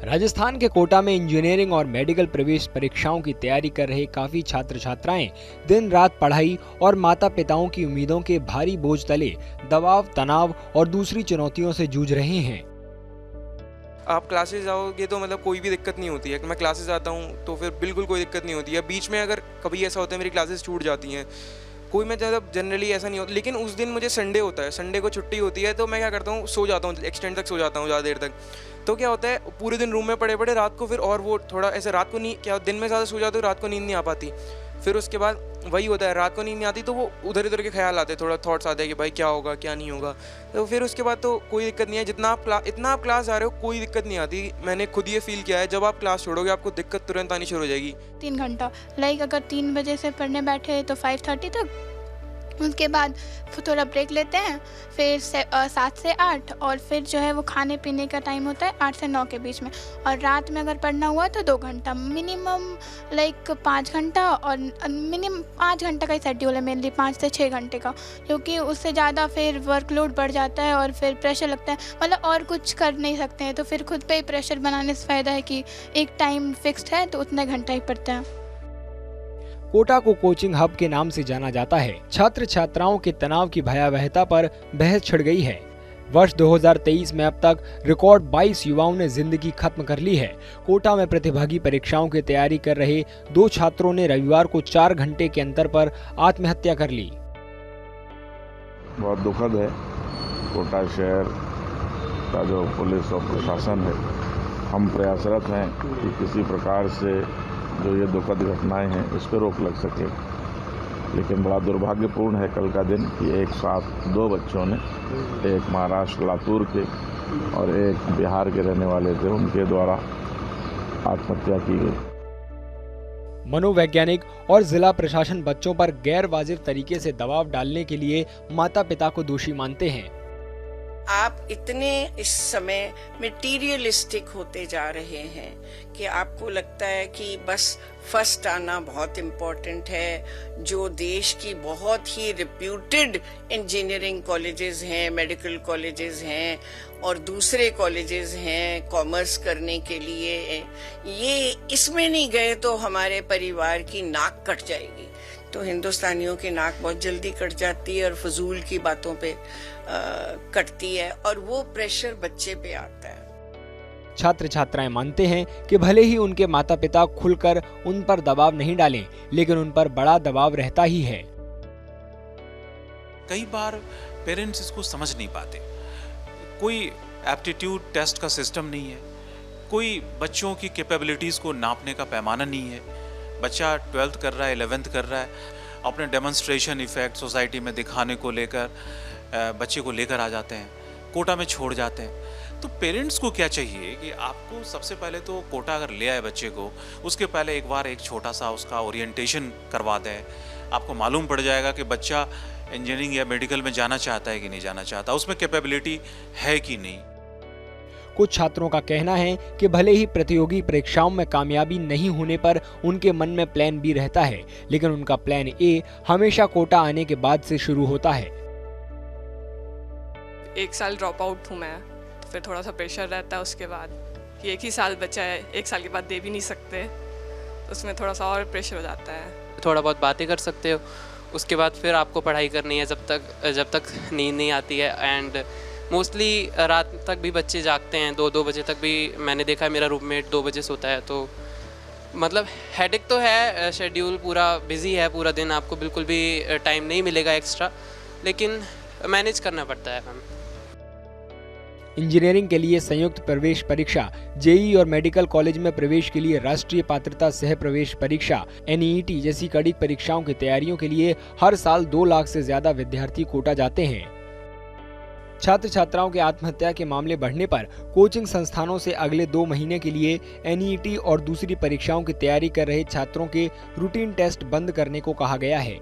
राजस्थान के कोटा में इंजीनियरिंग और मेडिकल प्रवेश परीक्षाओं की तैयारी कर रहे काफी छात्र छात्राएं दिन रात पढ़ाई और माता पिताओं की उम्मीदों के भारी बोझ तले दबाव, तनाव और दूसरी चुनौतियों से जूझ रहे हैं। आप क्लासेस जाओगे तो मतलब कोई भी दिक्कत नहीं होती है। मैं क्लासेस आता हूँ तो फिर बिल्कुल कोई दिक्कत नहीं होती है। बीच में अगर कभी ऐसा होता है मेरी क्लासेस छूट जाती हैं, कोई मैं ज़्यादा जनरली ऐसा नहीं होता, लेकिन उस दिन मुझे संडे होता है, संडे को छुट्टी होती है तो मैं क्या करता हूँ, सो जाता हूँ, एक्सटेंड तक सो जाता हूँ ज़्यादा देर तक। तो क्या होता है पूरे दिन रूम में पड़े पड़े रात को फिर और वो थोड़ा ऐसे रात को नहीं, क्या दिन में ज़्यादा सो जाते हो, रात को नींद नहीं आ पाती। फिर उसके बाद वही होता है, रात को नींद नहीं आती तो वो उधर इधर के ख्याल आते हैं, थोड़ा थॉट्स आते हैं कि भाई क्या होगा क्या नहीं होगा। तो फिर उसके बाद तो कोई दिक्कत नहीं है, इतना आप क्लास आ रहे हो कोई दिक्कत नहीं आती। मैंने खुद ये फील किया है, जब आप क्लास छोड़ोगे आपको दिक्कत तुरंत आनी शुरू हो जाएगी। 3 घंटा अगर 3 बजे से पढ़ने बैठे तो 5:30 तक, उसके बाद थोड़ा ब्रेक लेते हैं, फिर 7 से 8 और फिर जो है वो खाने पीने का टाइम होता है 8 से 9 के बीच में। और रात में अगर पढ़ना हुआ तो 2 घंटा मिनिमम, 5 घंटा, और मिनिमम 5 घंटा का ही शेड्यूल है मेनली, 5 से 6 घंटे का, क्योंकि उससे ज़्यादा फिर वर्कलोड बढ़ जाता है और फिर प्रेशर लगता है, मतलब और कुछ कर नहीं सकते हैं। तो फिर खुद पे ही प्रेशर बनाने से फ़ायदा है कि एक टाइम फिक्स्ड है तो उतने घंटा ही पढ़ते हैं। कोटा को कोचिंग हब के नाम से जाना जाता है। छात्र छात्राओं के तनाव की भयावहता पर बहस छिड़ गई है। वर्ष 2023 में अब तक रिकॉर्ड 22 युवाओं ने जिंदगी खत्म कर ली है। कोटा में प्रतिभागी परीक्षाओं की तैयारी कर रहे 2 छात्रों ने रविवार को 4 घंटे के अंतर पर आत्महत्या कर ली। बहुत दुखद है। कोटा शहर का जो पुलिस और प्रशासन है, हम प्रयासरत हैं कि किसी प्रकार से जो ये दुखद घटनाएं हैं इस पर रोक लग सके, लेकिन बड़ा दुर्भाग्यपूर्ण है कल का दिन कि एक साथ 2 बच्चों ने, एक महाराष्ट्र लातूर के और एक बिहार के रहने वाले थे, उनके द्वारा आत्महत्या की गई। मनोवैज्ञानिक और जिला प्रशासन बच्चों पर गैर वाजिब तरीके से दबाव डालने के लिए माता पिता को दोषी मानते हैं। आप इतने इस समय मटेरियलिस्टिक होते जा रहे हैं कि आपको लगता है कि बस फर्स्ट आना बहुत इम्पोर्टेंट है। जो देश की बहुत ही रिप्यूटेड इंजीनियरिंग कॉलेजेस हैं, मेडिकल कॉलेजेस हैं और दूसरे कॉलेजेस हैं कॉमर्स करने के लिए, ये इसमें नहीं गए तो हमारे परिवार की नाक कट जाएगी। तो हिंदुस्तानियों की नाक बहुत जल्दी कट जाती है और फजूल की बातों पे कटती है और वो प्रेशर बच्चे पे आता है। छात्र छात्राएं मानते हैं कि भले ही उनके माता पिता खुलकर उन पर दबाव नहीं डालें, लेकिन उन पर बड़ा दबाव रहता ही है। कई बार पेरेंट्स इसको समझ नहीं पाते। कोई एप्टीट्यूड टेस्ट का सिस्टम नहीं है, कोई बच्चों की कैपेबिलिटीज को नापने का पैमाना नहीं है। बच्चा 12th कर रहा है, 11th कर रहा है, अपने डेमोन्स्ट्रेशन इफेक्ट सोसाइटी में दिखाने को लेकर बच्चे को लेकर आ जाते हैं, कोटा में छोड़ जाते हैं। तो पेरेंट्स को क्या चाहिए कि आपको सबसे पहले तो कोटा अगर ले आए बच्चे को, उसके पहले एक बार एक छोटा सा उसका ओरिएंटेशन करवा दें। आपको मालूम पड़ जाएगा कि बच्चा इंजीनियरिंग या मेडिकल में जाना चाहता है कि नहीं जाना चाहता, उसमें कैपेबिलिटी है कि नहीं। कुछ छात्रों का कहना है कि भले ही प्रतियोगी परीक्षाओं में कामयाबी नहीं होने पर उनके मन में प्लान बी रहता है, लेकिन उनका प्लान ए हमेशा कोटा आने के बाद से शुरू होता है। 1 साल ड्रॉप आउट हूँ मैं, तो फिर थोड़ा सा प्रेशर रहता है उसके बाद कि 1 ही साल बचा है, 1 साल के बाद दे भी नहीं सकते, तो उसमें थोड़ा सा और प्रेशर हो जाता है। थोड़ा बहुत बातें कर सकते हो, उसके बाद फिर आपको पढ़ाई करनी है जब तक नींद नहीं आती है। एंड मोस्टली रात तक भी बच्चे जागते हैं, 2 बजे तक भी मैंने देखा है। मेरा रूममेट 2 बजे सोता है। तो मतलब हेडेक तो है, शेड्यूल पूरा बिजी है, पूरा दिन आपको बिल्कुल भी टाइम नहीं मिलेगा एक्स्ट्रा, लेकिन मैनेज करना पड़ता है। इंजीनियरिंग के लिए संयुक्त प्रवेश परीक्षा, जेईई और मेडिकल कॉलेज में प्रवेश के लिए राष्ट्रीय पात्रता सह प्रवेश परीक्षा NEET जैसी कड़ी परीक्षाओं की तैयारियों के लिए हर साल 2 लाख से ज्यादा विद्यार्थी कोटा जाते हैं। छात्र छात्राओं के आत्महत्या के मामले बढ़ने पर कोचिंग संस्थानों से अगले 2 महीने के लिए NEET और दूसरी परीक्षाओं की तैयारी कर रहे छात्रों के रूटीन टेस्ट बंद करने को कहा गया है।